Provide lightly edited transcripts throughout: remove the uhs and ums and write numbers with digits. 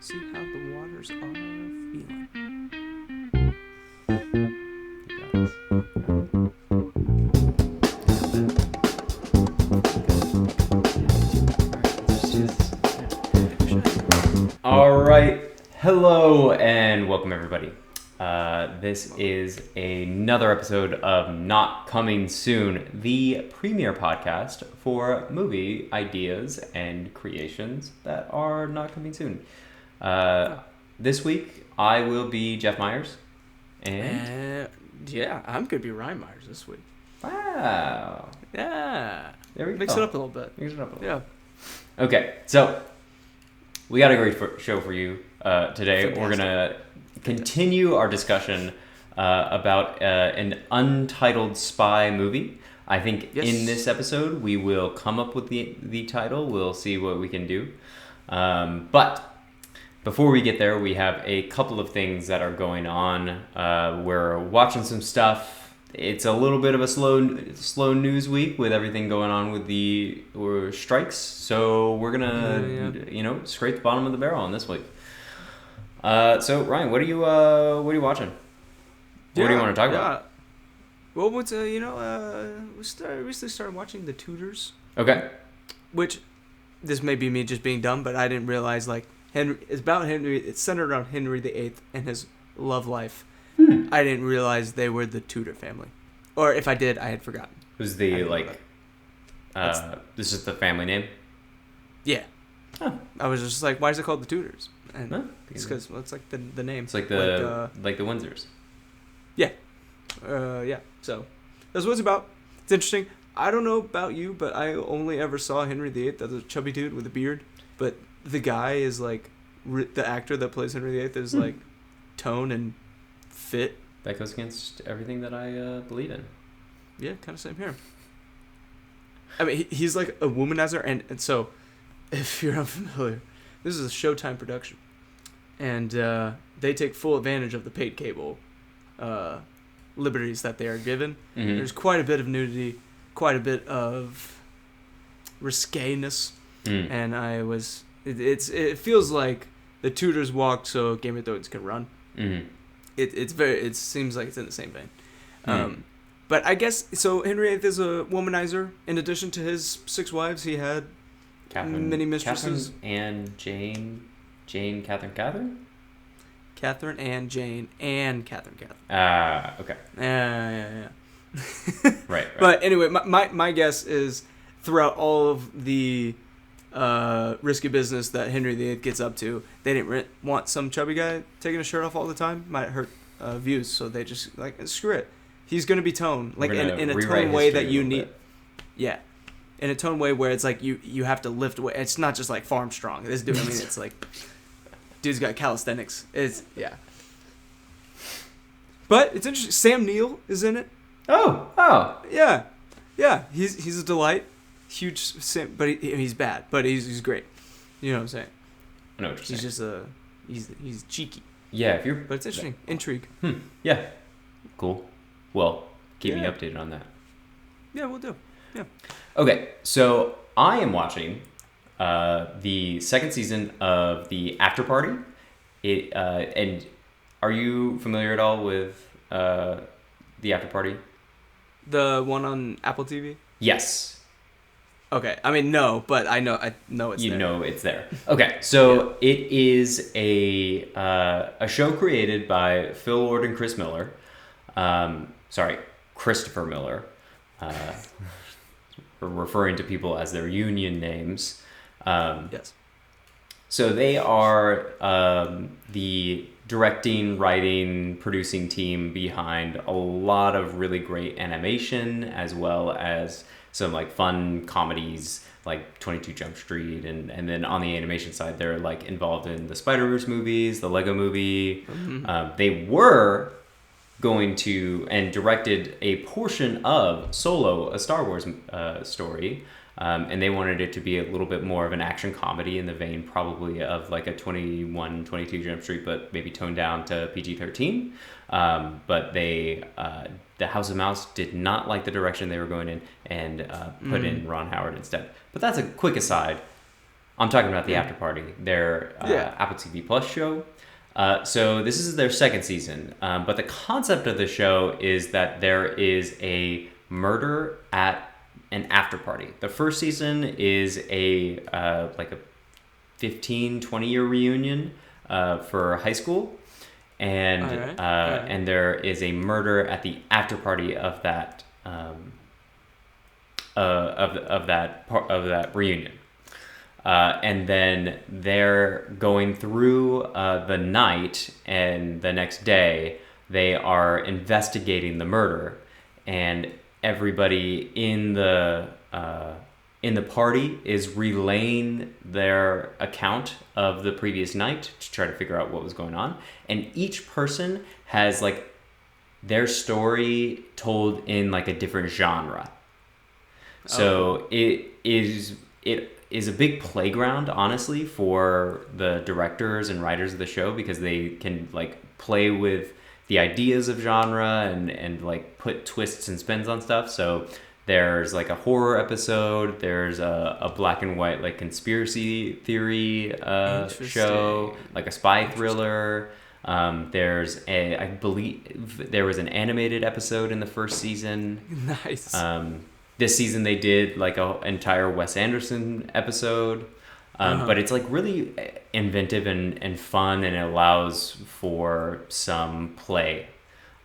see how the waters are feeling. All right. Hello and welcome everybody. This is another episode of Not Coming Soon, the premiere podcast for movie ideas and creations that are not coming soon. This week I will be Jeff Myers. And Yeah, I'm gonna be Ryan Myers this week. wow. Yeah. There we go. Mix it up a little bit. Mix it up a little. Yeah. Okay, so we got a great show for you today. Fantastic. We're going to continue our discussion about an untitled spy movie. I think in this episode we will come up with the title. We'll see what we can do. But before we get there, we have a couple of things that are going on. We're watching some stuff. It's a little bit of a slow news week with everything going on with the strikes. So we're gonna, scrape the bottom of the barrel on this week. So Ryan, what are you watching? What do you want to talk about? Well, we recently started watching the Tudors. Okay. Which, this may be me just being dumb, but I didn't realize it's centered around Henry VIII and his love life. I didn't realize they were the Tudor family, or if I did, I had forgotten. Was this is the family name? Yeah. Huh. I was just like, why is it called the Tudors? And Huh? it's because it's like the name. It's like the Windsors. Yeah. Yeah. So that's what it's about. It's interesting. I don't know about you, but I only ever saw Henry VIII as a chubby dude with a beard. But the guy is like, the actor that plays Henry VIII is like tone and fit. That goes against everything that I believe in. Yeah, kind of same here. I mean, he's like a womanizer, and so, if you're unfamiliar, this is a Showtime production, and they take full advantage of the paid cable liberties that they are given. Mm-hmm. There's quite a bit of nudity, quite a bit of risqueness, and it feels like the Tudors walked so Game of Thrones can run. Mm-hmm. It seems like it's in the same vein. But I guess, so Henry VIII is a womanizer. In addition to his 6 wives, he had many mistresses. Catherine, Catherine, Anne, Jane, and Catherine. Okay. Yeah. Right. But anyway, my guess is throughout all of the risky business that Henry VIII gets up to, they didn't want some chubby guy taking his shirt off all the time. Might hurt views, so they just like, screw it. He's gonna be tone, like in a tone way that you need. Yeah, in a tone way where it's like you have to lift weight. It's not just like farm strong. This dude, I mean, it's like dude's got calisthenics. It's yeah. But it's interesting. Sam Neill is in it. Oh. Yeah. He's a delight. Huge simp, but he's bad, but he's great. You know what I'm saying? I know what you're saying. He's just he's cheeky. Yeah, But it's interesting. Intrigue. Yeah. Cool. Well, keep me updated on that. Yeah, we'll do. Yeah. Okay, so I am watching the second season of the After Party. And are you familiar at all with the After Party? The one on Apple TV? Yes. Okay. I mean, no, but I know it's there. You know it's there. Okay, so it is a show created by Phil Lord and Chris Miller. Christopher Miller. We're referring to people as their union names. Yes. So they are the directing, writing, producing team behind a lot of really great animation, as well as some like fun comedies like 22 Jump Street, and then on the animation side they're like involved in the Spider-Verse movies, the Lego movie. They were going to and directed a portion of Solo, a Star Wars story, and they wanted it to be a little bit more of an action comedy in the vein probably of like a 22 Jump Street, but maybe toned down to PG-13. But they the House of Mouse did not like the direction they were going in and put in Ron Howard instead. But that's a quick aside. I'm talking about the After Party, their Apple TV Plus show. So this is their second season, but the concept of the show is that there is a murder at an after party. The first season is a 15, 20-year reunion for high school, and and there is a murder at the after party of that of that reunion. And then they're going through the night, and the next day they are investigating the murder, and everybody in the party is relaying their account of the previous night to try to figure out what was going on, and each person has like their story told in like a different genre. So it is a big playground, honestly, for the directors and writers of the show, because they can like play with the ideas of genre and like put twists and spins on stuff. So there's like a horror episode, there's a black and white like conspiracy theory show, like a spy thriller. I believe there was an animated episode in the first season. Nice. This season they did like an entire Wes Anderson episode, but it's like really inventive and fun, and it allows for some play.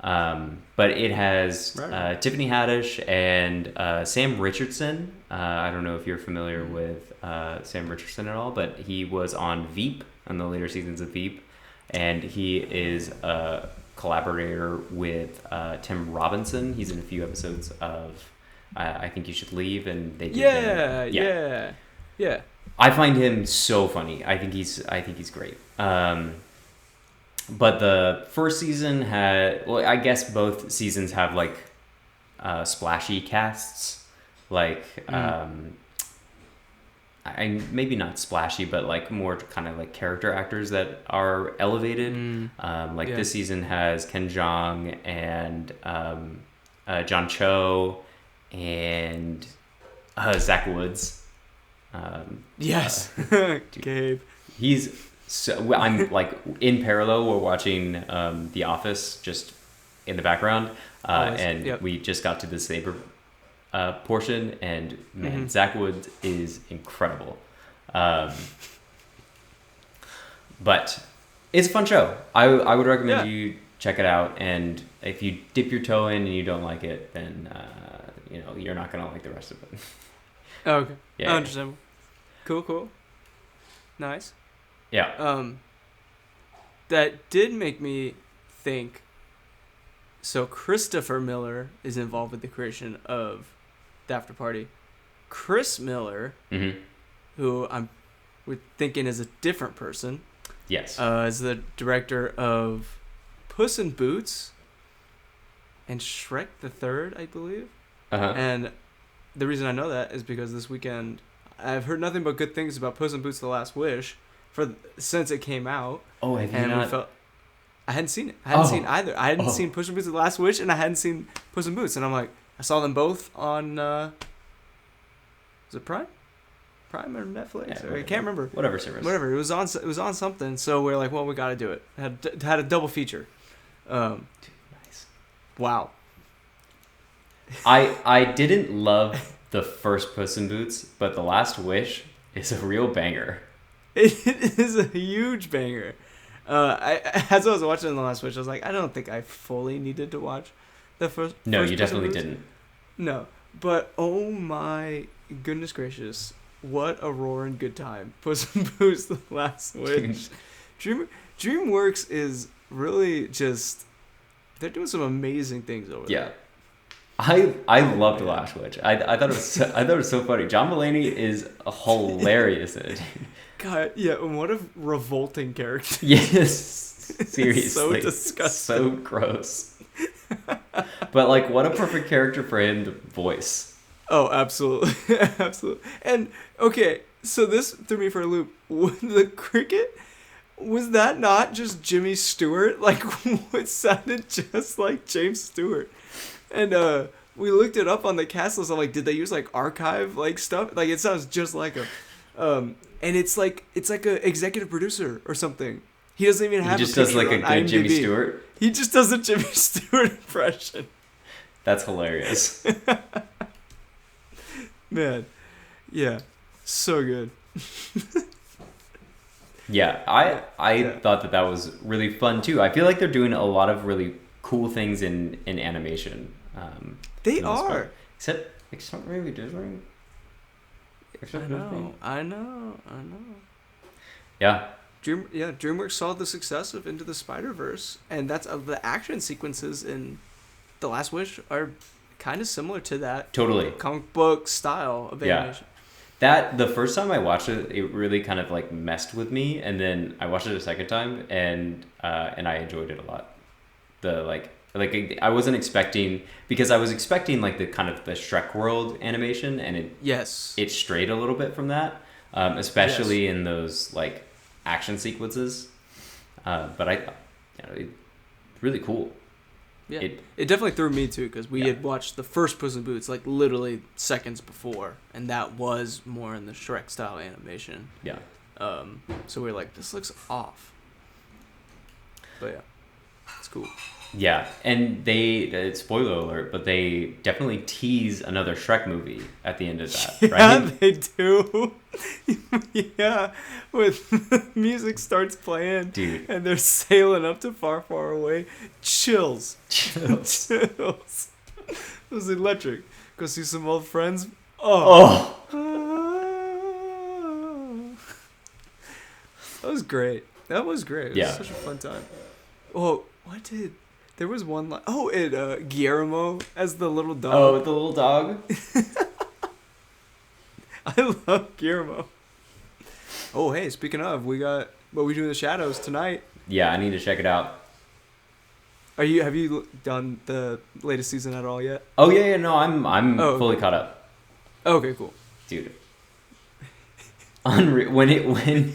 But it has Tiffany Haddish and Sam Richardson. I don't know if you're familiar with Sam Richardson at all, but he was on Veep, on the later seasons of Veep, and he is a collaborator with Tim Robinson. He's in a few episodes of I Think You Should Leave, and they did yeah. I find him so funny. I think he's great. But the first season had, well, I guess both seasons have like splashy casts, like maybe not splashy, but like more kind of like character actors that are elevated. This season has Ken Jeong and John Cho and Zach Woods. Yes. Gabe. He's so, I'm like in parallel, we're watching The Office just in the background, we just got to the saber portion, and man, Zach Woods is incredible. But it's a fun show. I would recommend you check it out, and if you dip your toe in and you don't like it, then you're not gonna like the rest of it. Okay. Yeah. Understandable. Cool. Nice. Yeah. That did make me think. So Christopher Miller is involved with the creation of the After Party. Chris Miller, who we're thinking is a different person. Yes. Is the director of Puss in Boots and Shrek the Third, I believe. And the reason I know that is because this weekend I've heard nothing but good things about Puss in Boots: The Last Wish since it came out. Oh, have you not? I hadn't seen it. I hadn't seen either. I hadn't seen Puss in Boots: The Last Wish, and I hadn't seen Puss in Boots. And I'm like, I saw them both on. Was it Prime? Prime or Netflix? Yeah, I can't remember. Whatever service. Whatever. It was on something. So we're like, well, we got to do it. Had a double feature. Nice. Wow. I didn't love the first Puss in Boots, but The Last Wish is a real banger. It is a huge banger. As I was watching The Last Wish, I was like, I don't think I fully needed to watch the first. No, first you definitely didn't. No, but oh my goodness gracious, what a roaring good time! Puss in Boots: The Last Wish. DreamWorks is really just, they're doing some amazing things over there. I loved The Last Witch. I thought it was so funny. John Mulaney is hilarious in it. God, yeah, and what a revolting character. Yes, seriously, so disgusting, so gross. But like, what a perfect character for him to voice. Oh, absolutely, absolutely. And okay, so this threw me for a loop. The cricket, was that not just Jimmy Stewart? Like, it sounded just like James Stewart. And we looked it up on the cast list. I'm like, did they use like archive like stuff? Like, it sounds just like him. And it's like a executive producer or something. He doesn't even have. He just does like a good Jimmy Stewart. He just does a Jimmy Stewart impression. That's hilarious. Man, yeah, so good. Yeah, I thought that was really fun too. I feel like they're doing a lot of really cool things in animation. They are. Except maybe Disney. I know. Yeah. DreamWorks saw the success of Into the Spider-Verse, and that's the action sequences in The Last Wish are kind of similar to that. Totally. Comic book style of animation. That the first time I watched it, it really kind of like messed with me, and then I watched it a second time, and I enjoyed it a lot. I wasn't expecting, because I was expecting like the kind of the Shrek World animation, and it strayed a little bit from that, especially in those like action sequences. But I thought, it's really cool. Yeah, it definitely threw me too, because we had watched the first Puss in Boots like literally seconds before, and that was more in the Shrek style animation. Yeah. So we were like, this looks off. But yeah, it's cool. Yeah, and spoiler alert, but they definitely tease another Shrek movie at the end of that, right? Yeah, they do. Yeah, when the music starts playing, dude, and they're sailing up to far, far away. Chills. It was electric. Go see some old friends. Oh. That was great. It was such a fun time. Oh, there was one line. Oh, Guillermo as the little dog. Oh, the little dog. I love Guillermo. Oh, hey, speaking of, we got What We Do in the Shadows tonight. Yeah, I need to check it out. Have you done the latest season at all yet? Oh yeah, no, I'm fully caught up. Okay, cool. Dude. When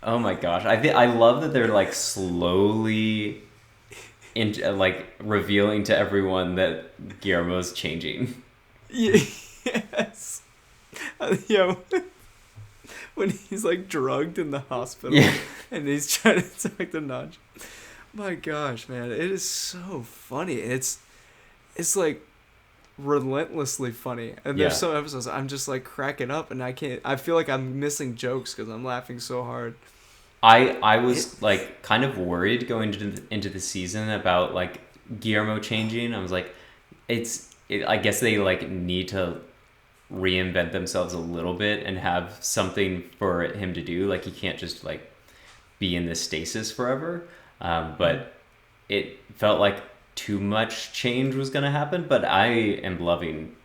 oh my gosh. I love that they're like slowly revealing to everyone that Guillermo's changing. Yes. Yeah. When he's like drugged in the hospital, and he's trying to talk to Nudge. My gosh, man, it is so funny. It's like relentlessly funny, and there's some episodes I'm just like cracking up, and I feel like I'm missing jokes because I'm laughing so hard. I was like kind of worried going into the season about like Guillermo changing. I was like, I guess they like need to reinvent themselves a little bit and have something for him to do. Like he can't just like be in this stasis forever. But it felt like too much change was going to happen, but I am loving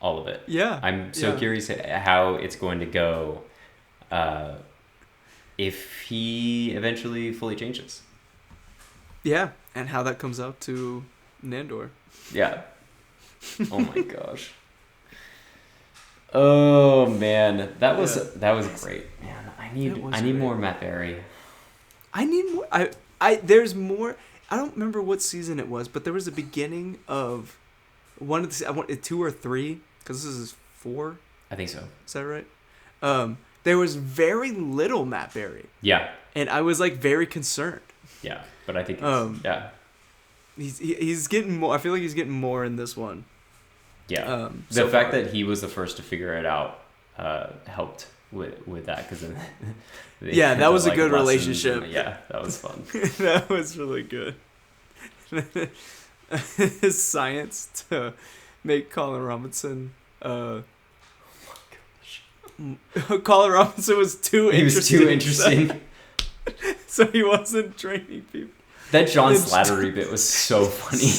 all of it. Yeah. I'm so curious how it's going to go if he eventually fully changes. Yeah, and how that comes out to Nandor. Yeah. Oh my gosh. Oh man, that was great. Man, I need more Matt Berry. I need more. There's more. I don't remember what season it was, but there was a beginning of one of the. I want 2 or 3 because this is 4. I think so. Is that right? There was very little Matt Berry. Yeah. And I was like very concerned. Yeah, but I think he's getting more. I feel like he's getting more in this one. Yeah. The fact that he was the first to figure it out helped with that, because then that was a good relationship. That was fun. That was really good. His science to make Colin Robinson. Colin Robinson was too interesting. He was too interesting. So he wasn't training people. That John Slattery bit was so funny.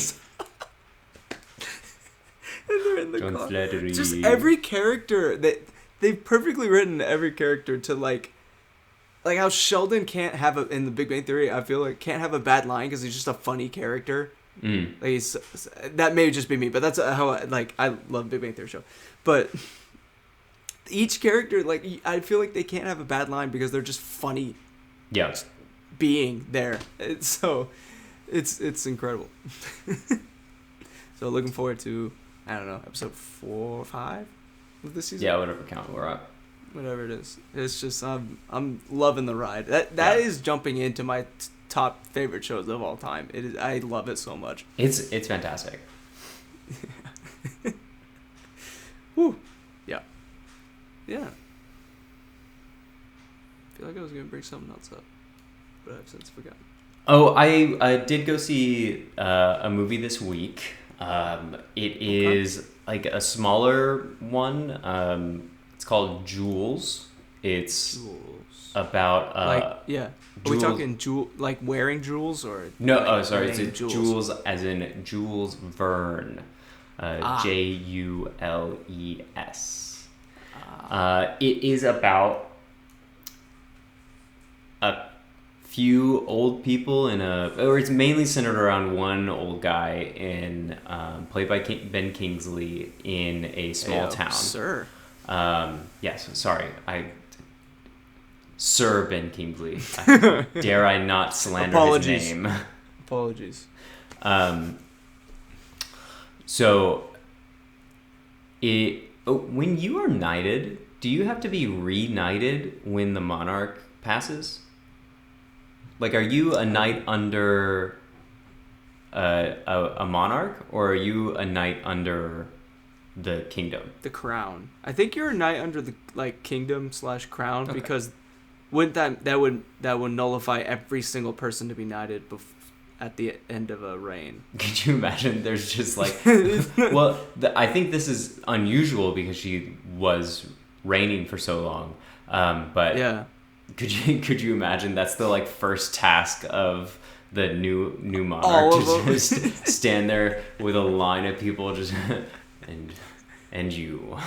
And they're in the John car. Slattery. Just every character that they've perfectly written every character to like how Sheldon can't have in the Big Bang Theory. I feel like can't have a bad line because he's just a funny character. Like that may just be me, but that's how I love Big Bang Theory show. But each character, like I feel like they can't have a bad line because they're just funny. Yeah. Being there, it's incredible. So looking forward to, I don't know, episode 4 or 5. of the season. Yeah, whatever count we're at. Whatever it is. It's just I'm loving the ride. That is jumping into my top favorite shows of all time. It is. I love it so much. It's fantastic. Woo. Yeah. Yeah. I feel like I was gonna bring something else up, but I've since forgotten. Oh, I did go see a movie this week. It is like a smaller one. It's called Jewels. It's about Are Jewels. we talking like wearing jewels or No, like oh sorry, it's jewels? Jules as in Jules Verne. Jules. It is about a few old people or it's mainly centered around one old guy played by Ben Kingsley in a small town. Sir. Yes, sorry, Sir Ben Kingsley. Dare I not slander his name? Apologies. So, when you are knighted, do you have to be re-knighted when the monarch passes? Like, are you a knight under a monarch, or are you a knight under the kingdom? The crown. I think you're a knight under the kingdom/crown because wouldn't that would nullify every single person to be knighted at the end of a reign. Could you imagine? There's just like, well, I think this is unusual because she was reigning for so long. But yeah, could you imagine? That's the like first task of the new monarch to just stand there with a line of people just and you.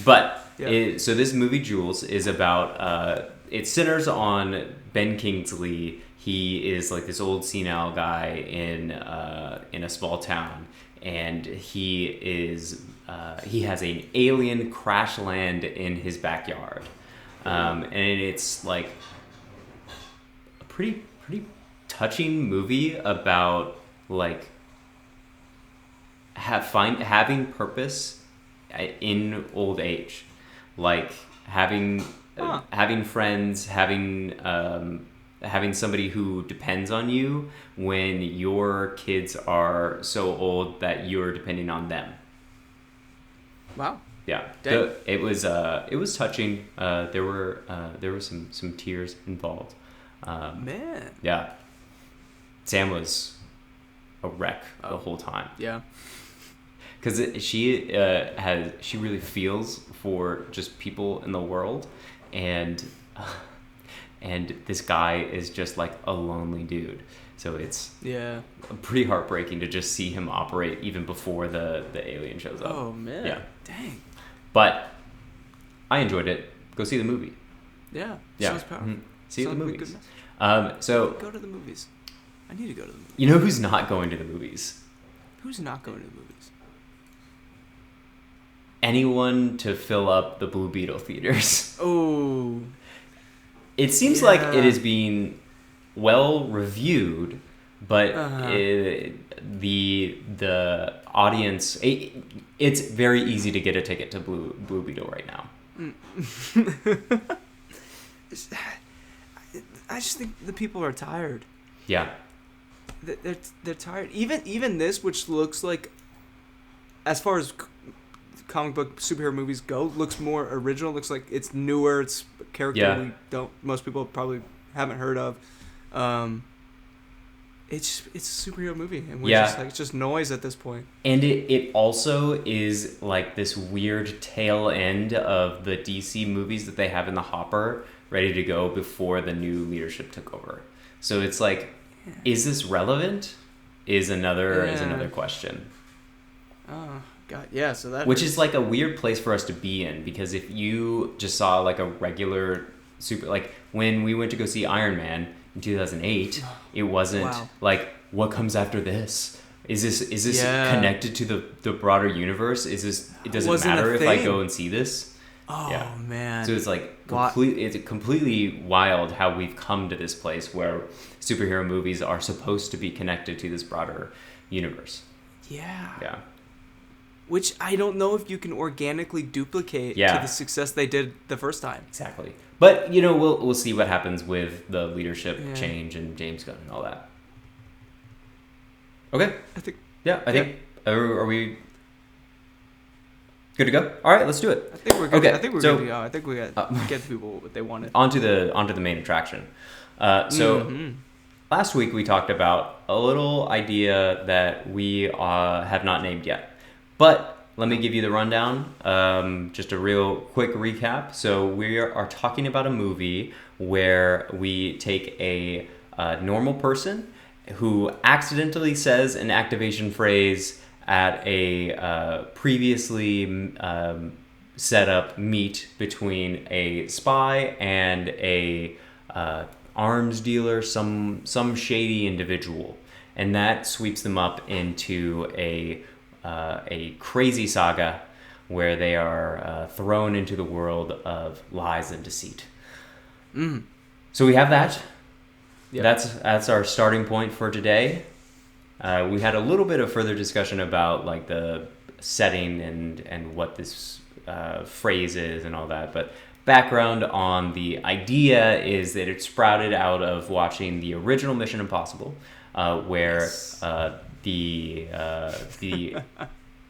But yeah. So this movie Jules is about it centers on Ben Kingsley. He is like this old senile guy in a small town, and he has an alien crash land in his backyard, and it's like a pretty touching movie about like having purpose in old age, like having friends, having somebody who depends on you when your kids are so old that you're depending on them. Wow. Yeah. It was touching. There were some tears involved. Man. Yeah. Sam was a wreck the whole time. Yeah. Because she really feels for just people in the world, and this guy is just like a lonely dude. So it's pretty heartbreaking to just see him operate even before the alien shows up. Oh man. Yeah. Dang. But I enjoyed it. Go see the movie. Yeah. Yeah. Sounds powerful. Mm-hmm. See the movies. So go to the movies. I need to go to the movies. You know who's not going to the movies? Who's not going to the movies? Anyone to fill up the Blue Beetle theaters. Oh. It seems like it is being well reviewed, but the audience, it's very easy to get a ticket to Blue Beetle right now. I just think the people are tired. Yeah. They're tired. Even this, which looks like, as far as comic book superhero movies go, looks more original. Looks like it's newer. It's a character most people probably haven't heard of. It's a superhero movie, and it's just noise at this point. And it also is like this weird tail end of the DC movies that they have in the hopper, ready to go before the new leadership took over. So it's like, is this relevant? Is another question. Oh God, yeah. So that which is like a weird place for us to be in, because if you just saw like a regular like when we went to go see Iron Man in 2008, it wasn't like, what comes after this? Is this connected to the broader universe? Does it matter if I go and see this? Oh man. So it's like completely wild how we've come to this place where superhero movies are supposed to be connected to this broader universe. Yeah. Yeah. which I don't know if you can organically duplicate to Yeah. the success they did the first time. Exactly. But, you know, we'll see what happens with the leadership Yeah. change and James Gunn and all that. Okay. I think Yeah, I think... Are we good to go? All right, let's do it. I think we're good. Okay, I think we're so- good to go. I think we got get the people what they wanted. Onto the main attraction. So last week we talked about a little idea that we have not named yet. But let me give you the rundown, just a real quick recap. So we are talking about a movie where we take a normal person who accidentally says an activation phrase at a previously set up meet between a spy and a arms dealer, some shady individual, and that sweeps them up into a crazy saga where they are thrown into the world of lies and deceit. So we have that. Yep. That's our starting point for today. We had a little bit of further discussion about like the setting and what this phrase is and all that, but background on the idea is that it sprouted out of watching the original Mission Impossible, where Yes. the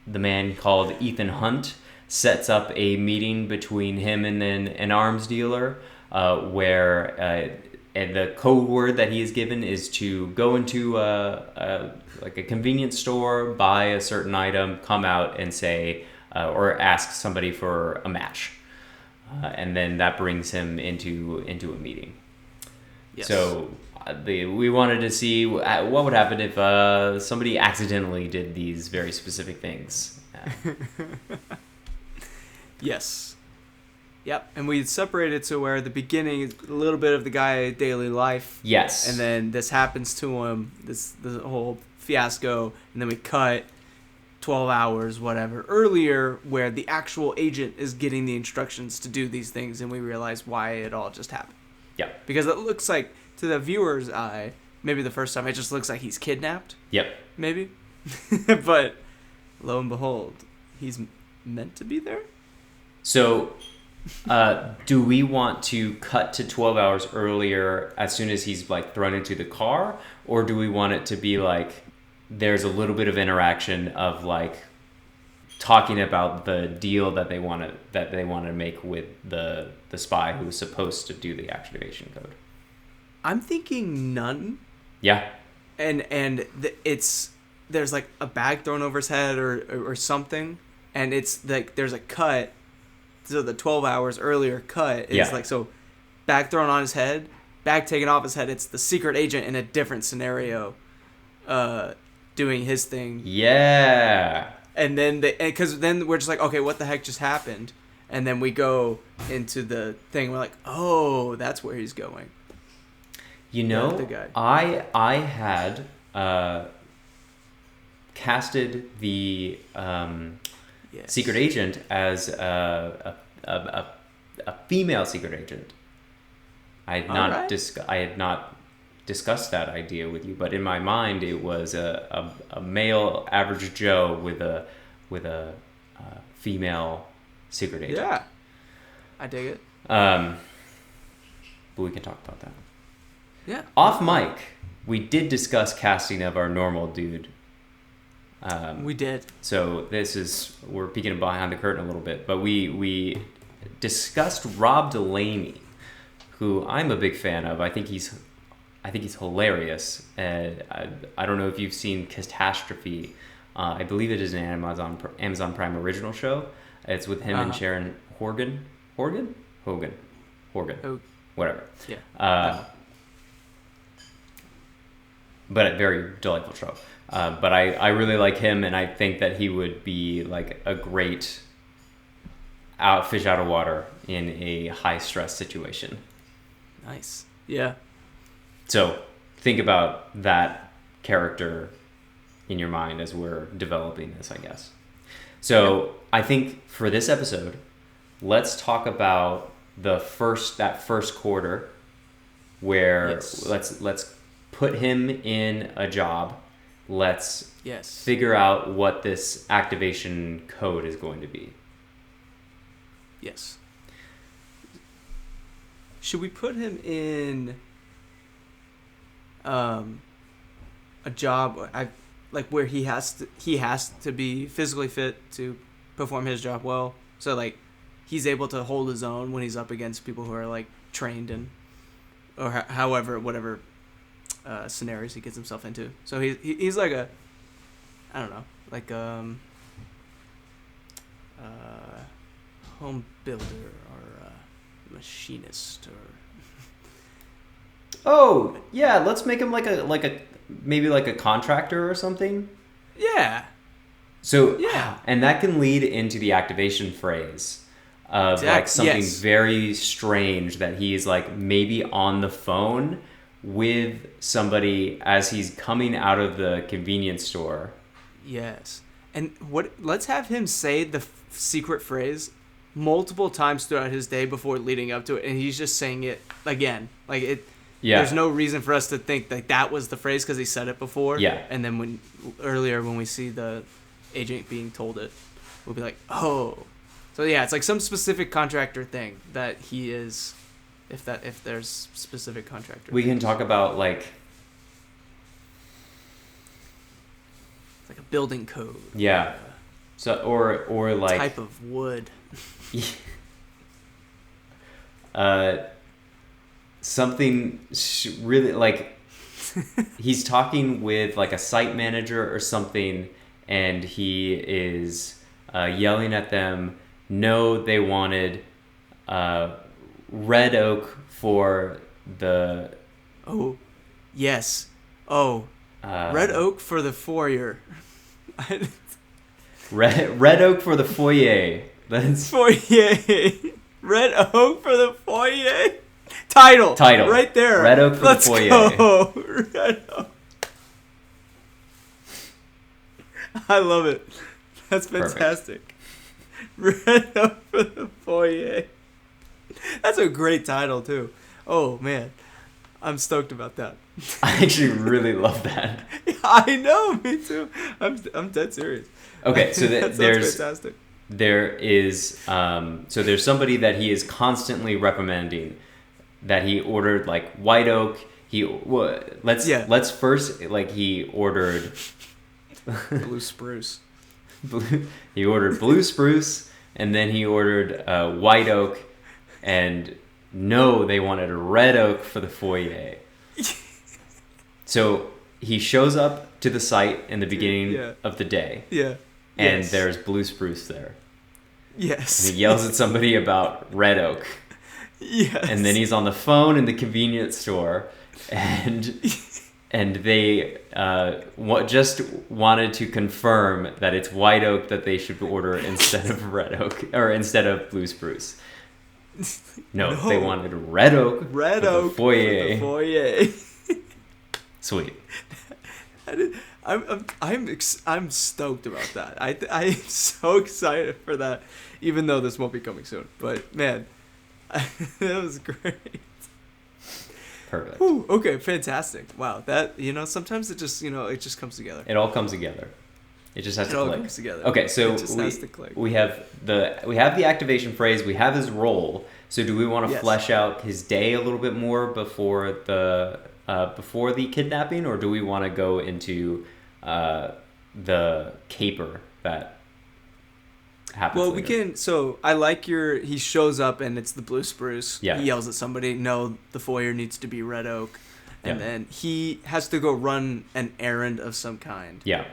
man called Ethan Hunt sets up a meeting between him and then an arms dealer, where and the code word that he is given is to go into like a convenience store, buy a certain item, come out and say or ask somebody for a match, and then that brings him into a meeting. Yes. So we wanted to see what would happen if somebody accidentally did these very specific things. Yes. Yep. And we separated to where the beginning is a little bit of the guy daily life. Yes. And then this happens to him, the whole fiasco, and then we cut 12 hours, whatever, earlier where the actual agent is getting the instructions to do these things, and we realize why it all just happened. Yep. Because it looks like, to the viewer's eye, maybe the first time, it just looks like he's kidnapped, Yep. maybe. But lo and behold, he's meant to be there? So, do we want to cut to 12 hours earlier as soon as he's like thrown into the car, or do we want it to be like there's a little bit of interaction of like talking about the deal that they want to make with the spy who's supposed to do the activation code? I'm thinking none. Yeah. And there's like a bag thrown over his head or something, and it's like there's a cut. So the 12 hours earlier cut is like, so bag thrown on his head, bag taken off his head. It's the secret agent in a different scenario, doing his thing. Yeah. And then because then we're just like, okay, what the heck just happened? And then we go into the thing. We're like, oh, that's where he's going. You know, the guy. I had casted the Yes. secret agent as a female secret agent. I had not discussed that idea with you, but in my mind it was a male average Joe with a female secret agent. Yeah, I dig it. But we can talk about that. Yeah. Off mic, we did discuss casting of our normal dude. We did. So we're peeking behind the curtain a little bit, but we discussed Rob Delaney, who I'm a big fan of. I think he's hilarious. I don't know if you've seen Catastrophe. I believe it is an Amazon Prime original show. It's with him and Sharon Horgan. Whatever. Yeah. But a very delightful show. But I really like him, and I think that he would be like a great fish out of water in a high stress situation. Nice. Yeah. So think about that character in your mind as we're developing this, I guess. So I think for this episode, let's talk about that first quarter where let's put him in a job let's Yes. figure out what this activation code is going to be. Yes. Should we put him in a job where he has to be physically fit to perform his job well, so like he's able to hold his own when he's up against people who are like trained in, or however whatever scenarios he gets himself into. So he's like a, I don't know, like home builder or machinist or. Oh yeah, let's make him like a maybe like a contractor or something. Yeah. So yeah, and that can lead into the activation phrase of like something very strange that he's like maybe on the phone with somebody as he's coming out of the convenience store. Yes. And let's have him say the secret phrase multiple times throughout his day before leading up to it, and he's just saying it again. Like it. Yeah. There's no reason for us to think that was the phrase because he said it before. Yeah. And then when we see the agent being told it, we'll be like, oh. So yeah, it's like some specific contractor thing that he is. If there's specific contractor. We can talk about like. It's like a building code. Yeah. So or like type of wood. Something really like he's talking with like a site manager or something, and he is yelling at them. No, they wanted red oak for the. Oh, yes. Oh, red oak for the foyer. red oak for the foyer. That's foyer. Red oak for the foyer. Title. Right there. Red oak for the foyer. Go. Red oak. I love it. That's fantastic. Perfect. Red oak for the foyer. That's a great title too. Oh man, I'm stoked about that. I actually really love that. I know, me too. I'm dead serious. Okay, so there's fantastic. There is so there's somebody that he is constantly reprimanding, that he ordered like white oak. Let's first like he ordered blue spruce. He ordered blue spruce, and then he ordered white oak, and no, they wanted red oak for the foyer. So he shows up to the site in the beginning of the day. Yeah. And there's blue spruce there. Yes. And he yells at somebody about red oak. Yes. And then he's on the phone in the convenience store, and they just wanted to confirm that it's white oak that they should order instead of red oak, or instead of blue spruce. No, they wanted red oak. Red oak for the foyer. Sweet. I'm stoked about that. I'm so excited for that, even though this won't be coming soon. But man, that was great. Perfect. Ooh, okay, fantastic. Wow, that sometimes it just comes together. It all comes together. It just has to click. It all comes together. Okay, so it just has to click. we have the activation phrase. We have his role. So do we want to flesh out his day a little bit more before the kidnapping, or do we want to go into the caper that happens later? We can. So I like he shows up and it's the blue spruce. Yeah. He yells at somebody, no, the foyer needs to be red oak. And then he has to go run an errand of some kind. Yeah.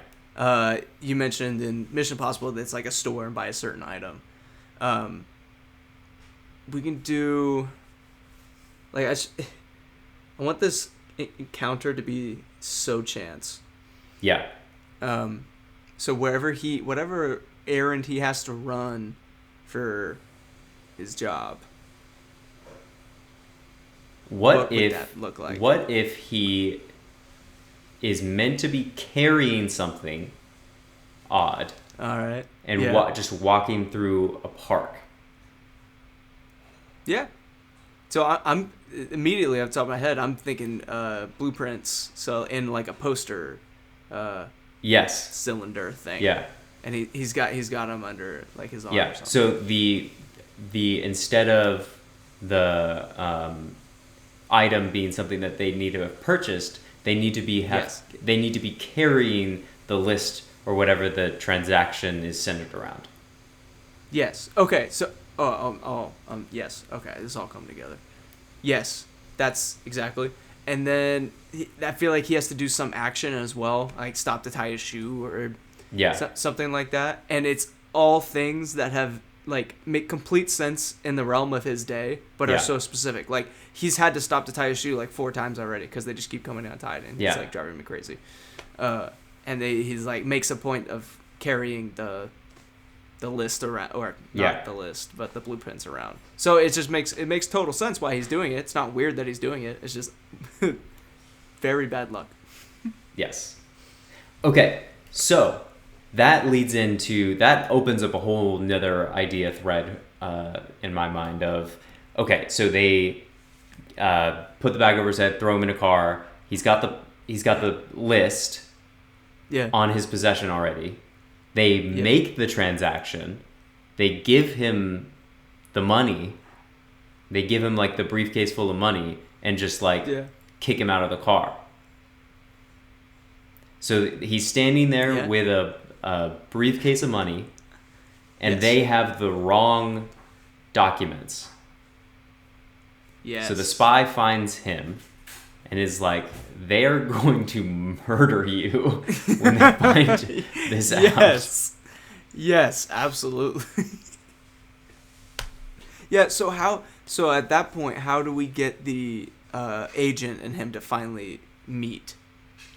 You mentioned in Mission Impossible that it's like a store and buy a certain item. We can do like I want this encounter to be so chance. Yeah. So whatever errand he has to run for his job. What would that look like? What if he is meant to be carrying something odd? All right. And just walking through a park. Yeah. So I'm immediately off the top of my head, I'm thinking blueprints. So in like a poster Yes. cylinder thing. Yeah. And he's got him under like his arm. Yeah. Or something. So the instead of the item being something that they need to have purchased, they need to be they need to be carrying the list or whatever the transaction is centered around. Yes. Okay. So yes. Okay. This all come together. Yes. That's exactly. And then I feel like he has to do some action as well, like stop to tie his shoe or something like that. And it's all things that have like make complete sense in the realm of his day, but are so specific. Like he's had to stop to tie his shoe like 4 times already because they just keep coming untied, and it's like driving me crazy. And he's like makes a point of carrying the list around, or not the list, but the blueprints around. So it just makes total sense why he's doing it. It's not weird that he's doing it. It's just very bad luck. Yes. Okay. So that opens up a whole nother idea thread in my mind of, okay, so they put the bag over his head, throw him in a car. He's got the list on his possession already. They make the transaction. They give him the money. They give him like the briefcase full of money and just like kick him out of the car. So he's standing there with a briefcase of money, and they have the wrong documents. Yes. So the spy finds him and is like, they're going to murder you when they find this out. Yes, absolutely. So at that point, how do we get the agent and him to finally meet?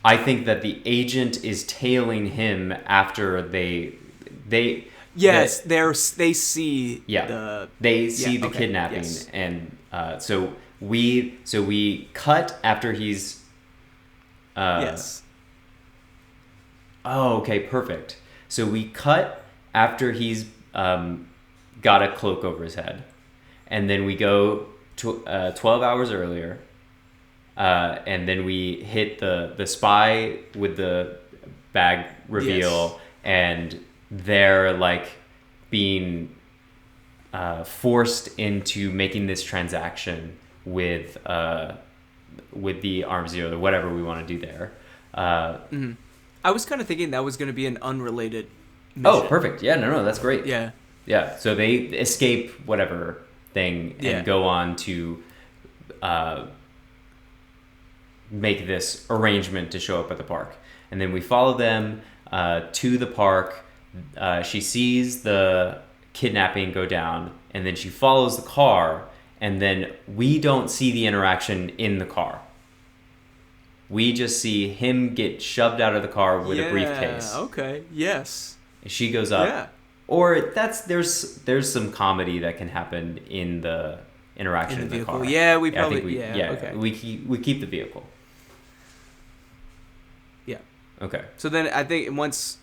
I think that the agent is tailing him after they see the kidnapping, and so we cut after he's Oh, okay, perfect. So we cut after he's got a cloak over his head, and then we go to 12 hours earlier. And then we hit the spy with the bag reveal, and they're like being forced into making this transaction with the arms dealer, or whatever we want to do there. I was kind of thinking that was going to be an unrelated mission. Oh, perfect. Yeah, no, that's great. Yeah. Yeah, so they escape whatever thing and go on to make this arrangement to show up at the park. And then we follow them to the park. She sees the kidnapping go down, and then she follows the car, and then we don't see the interaction in the car. We just see him get shoved out of the car with a briefcase. Okay. Yes. And she goes up. Yeah. Or there's some comedy that can happen in the interaction in the car. Yeah, we probably okay. We keep the vehicle. Yeah. Okay. So then I think once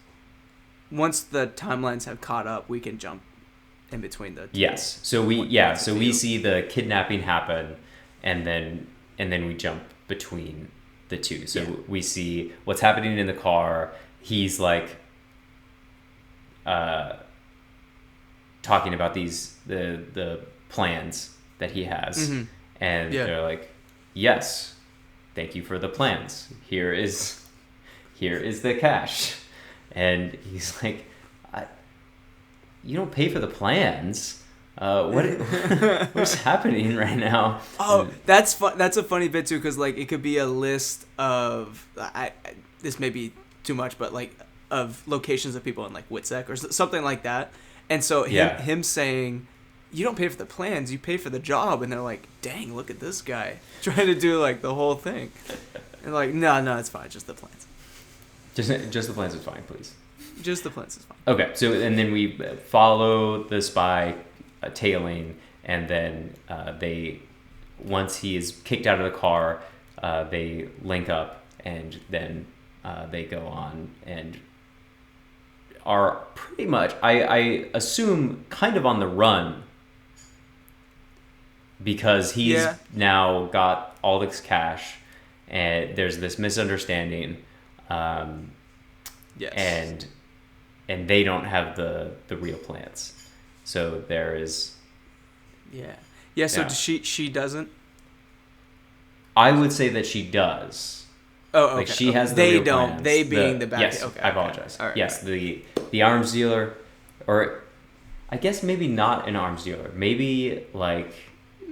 the timelines have caught up, we can jump in between the two. Yes. So we see the kidnapping happen, and then we jump between the two. So we see what's happening in the car. He's like talking about the plans that he has, and they're like, yes, thank you for the plans. Here is the cash. And he's like, you don't pay for the plans. What's happening right now? Oh, that's fun. That's a funny bit too, because like it could be a list of this may be too much, but like of locations of people in like Witsec or something like that. And so him saying, you don't pay for the plans, you pay for the job. And they're like, dang, look at this guy trying to do like the whole thing. And like, no, it's fine, just the plans. Just the plans is fine, please. Just the plans is fine. Okay, so and then we follow the spy tailing, and then once he is kicked out of the car, they link up, and then they go on and are pretty much, I assume, kind of on the run, because he's now got all this cash, and there's this misunderstanding. Yes. And they don't have the real plans. So there is. Yeah. Yeah. So Yeah. she doesn't. I would say that she does. Oh, okay. Like she has the they real don't. plans. They being the bad. Yes, Okay. I apologize. All right. Yes, the arms dealer, or I guess maybe not an arms dealer. Maybe like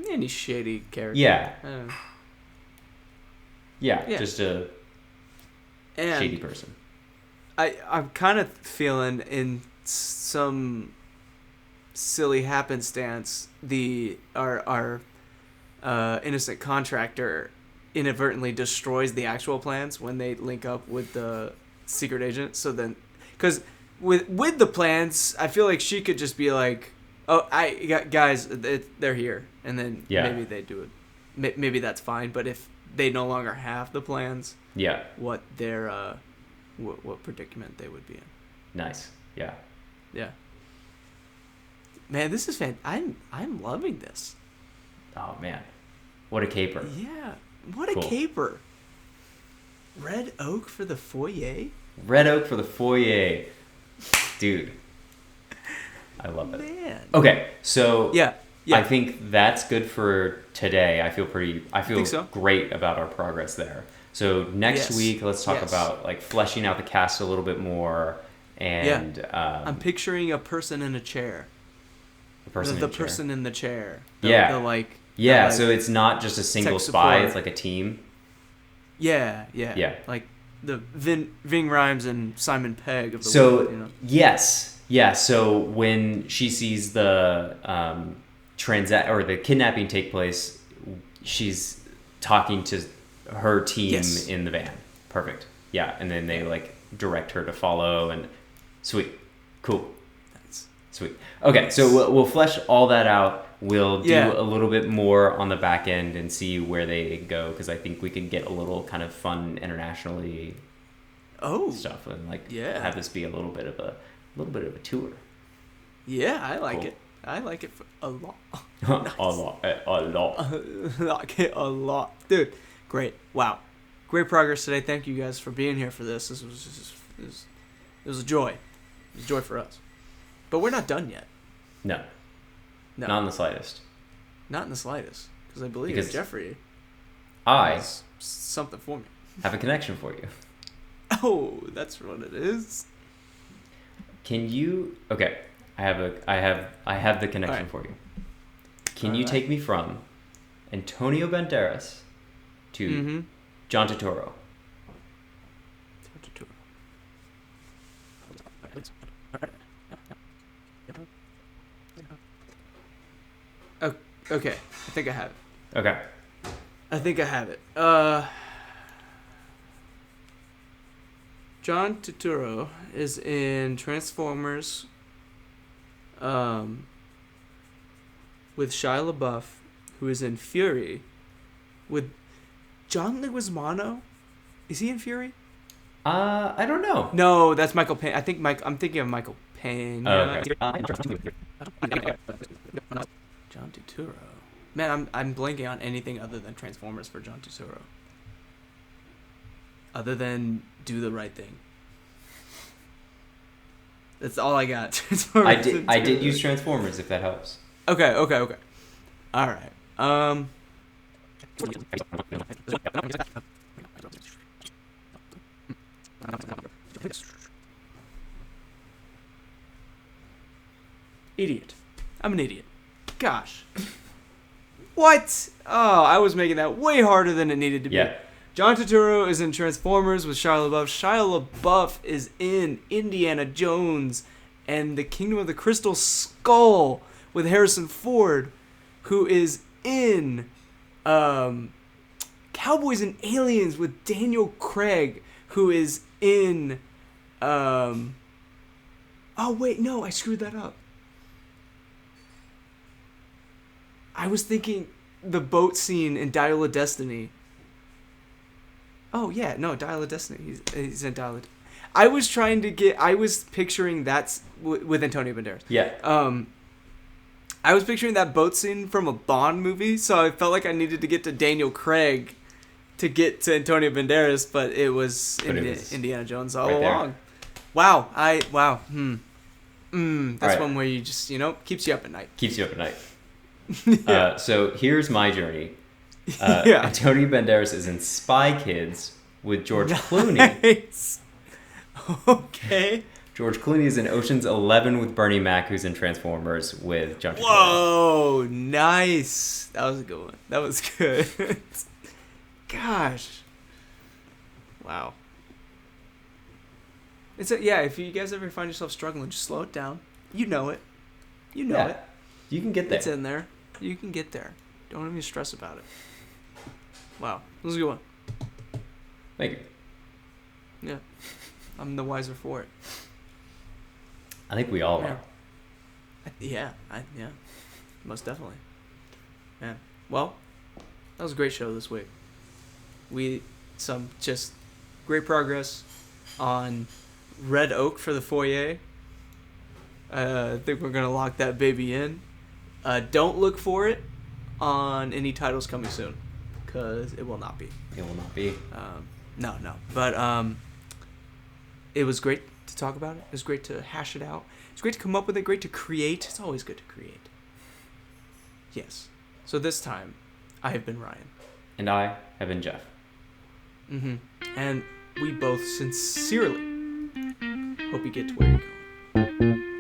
Any shady character. yeah, Uh, yeah, just a and shady person. I'm kind of feeling in some silly happenstance our innocent contractor inadvertently destroys the actual plans when they link up with the secret agent. So then, because with the plans, I feel like she could just be like, "Oh, guys, they're here," and then maybe they do it. Maybe that's fine. But if they no longer have the plans, what their what predicament they would be in? Nice. Yeah. Yeah. Man, this is I'm loving this. Oh man, what a caper! Yeah, what a caper. Red oak for the foyer. Red oak for the foyer, dude. I love it. Man. Okay, so yeah. I think that's good for today. I feel so. great about our progress there. So next week, let's talk about like fleshing out the cast a little bit more. And I'm picturing a person in a chair. The person in the chair. So it's not just a single spy. It's like a team. Yeah. Like the Ving Rhames and Simon Pegg of the world, you know? Yes. Yeah. So when she sees the the kidnapping take place, she's talking to her team in the van. Perfect. Yeah, and then they like direct her to follow, and sweet, cool. Sweet. Okay, so we'll flesh all that out. We'll do a little bit more on the back end and see where they go, because I think we can get a little kind of fun internationally stuff and have this be a little bit of a tour. Yeah, I like it. I like it a lot. a lot. I like it a lot, dude. Great. Wow. Great progress today. Thank you guys for being here for this. This was it was a joy. It was a joy for us. But we're not done yet. No. Not in the slightest. Not in the slightest. Because I believe Jeffrey has something for me. Have a connection for you. Oh, that's what it is. Can you... Okay. I have the connection for you. Can you take me from Antonio Banderas to John Turturro? Okay, I think I have it. Okay. I think I have it. John Turturro is in Transformers with Shia LaBeouf, who is in Fury with John Leguizamo. Is he in Fury? I don't know. No, that's Michael Payne. I'm thinking of Michael Payne. Okay. John Turturro. Man, I'm blanking on anything other than Transformers for John Turturro. Other than Do the Right Thing. That's all I got. I did use Transformers, if that helps. Okay. All right. Idiot. I'm an idiot. Gosh. What? Oh, I was making that way harder than it needed to be. Yeah. John Turturro is in Transformers with Shia LaBeouf. Shia LaBeouf is in Indiana Jones and the Kingdom of the Crystal Skull with Harrison Ford, who is in Cowboys and Aliens with Daniel Craig, who is in... oh, wait, no, I screwed that up. I was thinking the boat scene in Dial of Destiny. Oh, yeah, no, Dial of Destiny. He's in Dial of... I was picturing that's with Antonio Banderas. Yeah. I was picturing that boat scene from a Bond movie, so I felt like I needed to get to Daniel Craig to get to Antonio Banderas, but it was, Indiana Jones all along. Wow. Wow. That's right. one where you just, keeps you up at night. Keeps you up at night. So here's my journey. Antonio Banderas is in Spy Kids with George Clooney. Okay. George Clooney is in Ocean's 11 with Bernie Mac, who's in Transformers with John Travolta. Whoa, nice. That was a good one. That was good. Gosh. Wow. If you guys ever find yourself struggling, just slow it down. You know it. You know it. You can get there. It's in there. You can get there. Don't even stress about it. Wow. That was a good one. Thank you. Yeah. I'm the wiser for it. I think we all are. Yeah. Most definitely. Yeah. Well, that was a great show this week. Some just great progress on Red Oak for the Foyer. I think we're going to lock that baby in. Don't look for it on any titles coming soon, because it will not be. It will not be. No. But it was great to talk about it. It was great to hash it out. It's great to come up with it. Great to create. It's always good to create. Yes. So this time, I have been Ryan. And I have been Jeff. And we both sincerely hope you get to where you're going.